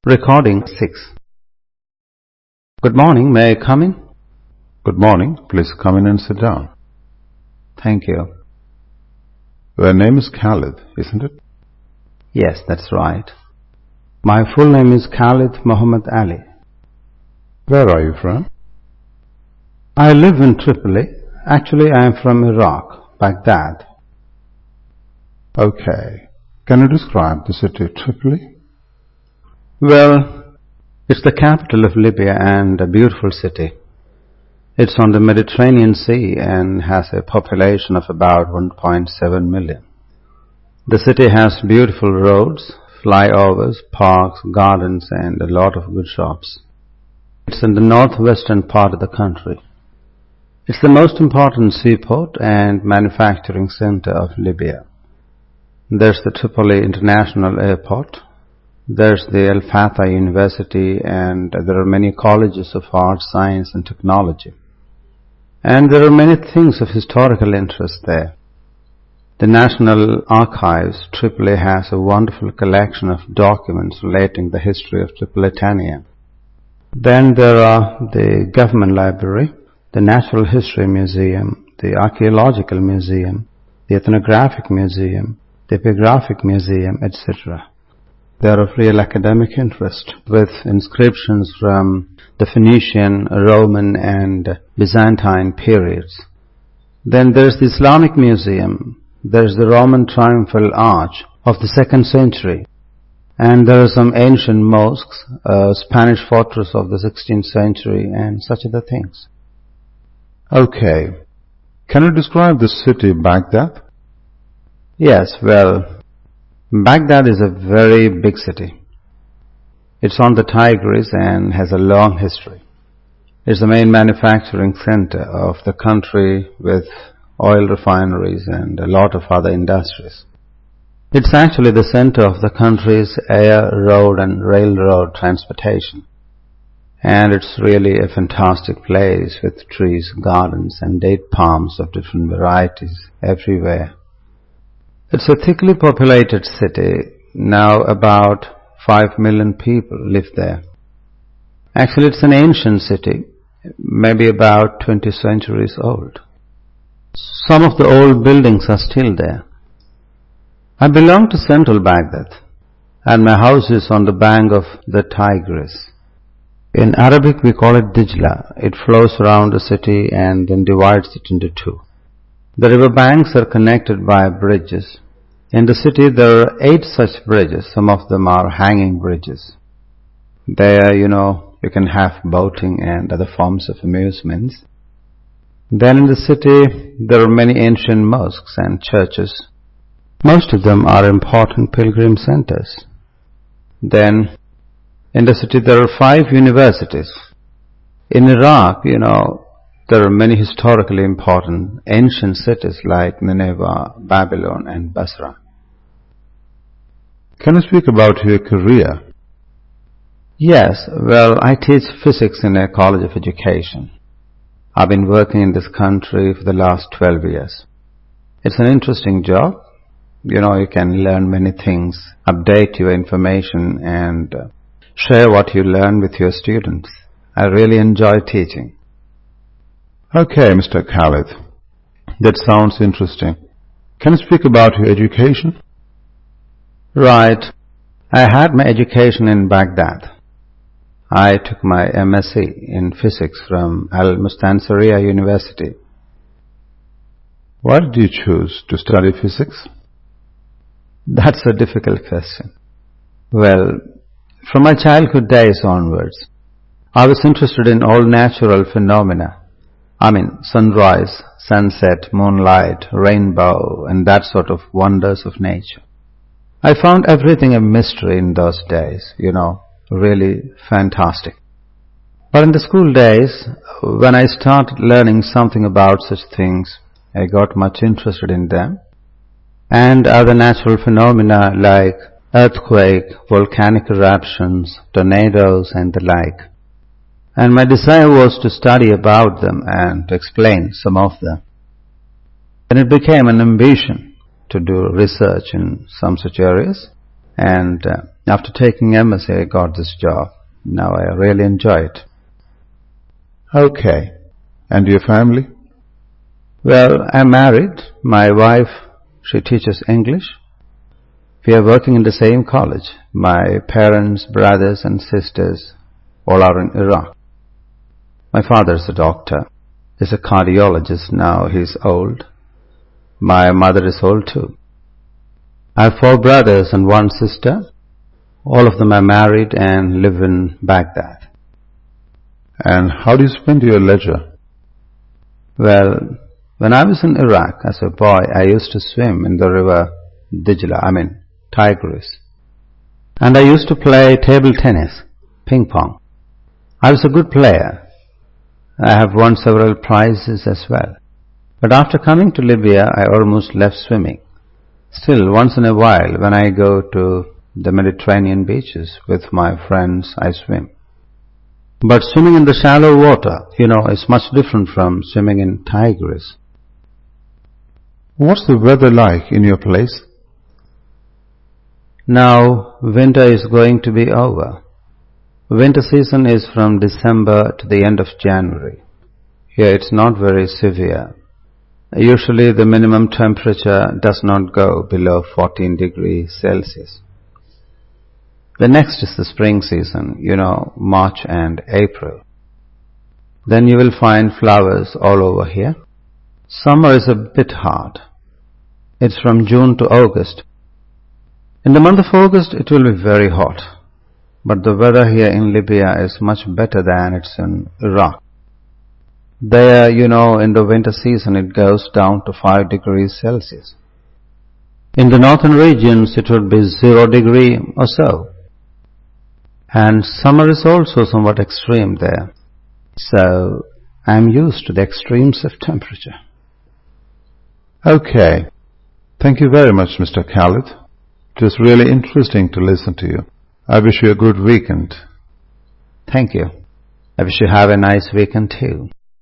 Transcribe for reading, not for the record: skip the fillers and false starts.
Recording 6. Good morning, may I come in? Good morning. Please come in and sit down. Thank you. Your name is Khalid, isn't it? Yes, that's right. My full name is Khalid Muhammad Ali. Where are you from? I live in Tripoli. Actually, I am from Iraq, Baghdad. Okay. Can you describe the city Tripoli? Well, it's the capital of Libya and a beautiful city. It's on the Mediterranean Sea and has a population of about 1.7 million. The city has beautiful roads, flyovers, parks, gardens and a lot of good shops. It's in the northwestern part of the country. It's the most important seaport and manufacturing center of Libya. There's the Tripoli International Airport. There's the Al Fatah University, and there are many colleges of art, science and technology. And there are many things of historical interest there. The National Archives, Tripoli, has a wonderful collection of documents relating the history of Tripolitania. Then there are the Government Library, the Natural History Museum, the Archaeological Museum, the Ethnographic Museum, the Epigraphic Museum, etc. They are of real academic interest, with inscriptions from the Phoenician, Roman and Byzantine periods. Then there's the Islamic Museum, there's the Roman Triumphal Arch of the 2nd century, and there are some ancient mosques, a Spanish fortress of the 16th century and such other things. Okay. Can you describe the city Baghdad? Yes, well, Baghdad is a very big city. It's on the Tigris and has a long history. It's the main manufacturing center of the country with oil refineries and a lot of other industries. It's actually the center of the country's air, road and railroad transportation. And it's really a fantastic place with trees, gardens and date palms of different varieties everywhere. It's a thickly populated city. Now about 5 million people live there. Actually, it's an ancient city, maybe about 20 centuries old. Some of the old buildings are still there. I belong to central Baghdad, and my house is on the bank of the Tigris. In Arabic we call it Dijla. It flows around the city and then divides it into two. The river banks are connected by bridges. In the city there are 8 such bridges. Some of them are hanging bridges. There, you can have boating and other forms of amusements. Then in the city there are many ancient mosques and churches. Most of them are important pilgrim centers. Then in the city there are 5 universities. In Iraq, there are many historically important ancient cities like Nineveh, Babylon and Basra. Can you speak about your career? Yes, well, I teach physics in a college of education. I've been working in this country for the last 12 years. It's an interesting job. You can learn many things, update your information and share what you learn with your students. I really enjoy teaching. Okay, Mr. Khalid. That sounds interesting. Can you speak about your education? Right. I had my education in Baghdad. I took my MSc in physics from Al-Mustansariya University. Why did you choose to study physics? That's a difficult question. Well, from my childhood days onwards, I was interested in all natural phenomena. Sunrise, sunset, moonlight, rainbow, and that sort of wonders of nature. I found everything a mystery in those days, really fantastic. But in the school days, when I started learning something about such things, I got much interested in them. And other natural phenomena like earthquake, volcanic eruptions, tornadoes, and the like. And my desire was to study about them and to explain some of them. Then it became an ambition to do research in some such areas, And after taking MSc, I got this job. Now I really enjoy it. Okay. And your family? Well, I'm married. My wife, she teaches English. We are working in the same college. My parents, brothers and sisters all are in Iraq. My father is a doctor. He's a cardiologist now. He's old. My mother is old too. I have 4 brothers and 1 sister. All of them are married and live in Baghdad. And how do you spend your leisure? Well, when I was in Iraq as a boy, I used to swim in the river Tigris. And I used to play table tennis, ping pong. I was a good player. I have won several prizes as well. But after coming to Libya, I almost left swimming. Still, once in a while, when I go to the Mediterranean beaches with my friends, I swim. But swimming in the shallow water, is much different from swimming in Tigris. What's the weather like in your place? Now, winter is going to be over. Winter season is from December to the end of January. Here it's not very severe. Usually the minimum temperature does not go below 14 degrees Celsius. The next is the spring season, March and April. Then you will find flowers all over here. Summer is a bit hard. It's from June to August. In the month of August it will be very hot. But the weather here in Libya is much better than it's in Iraq. There, in the winter season it goes down to 5 degrees Celsius. In the northern regions it would be 0 degree or so. And summer is also somewhat extreme there. So, I'm used to the extremes of temperature. Okay. Thank you very much, Mr. Khalid. It was really interesting to listen to you. I wish you a good weekend. Thank you. I wish you have a nice weekend too.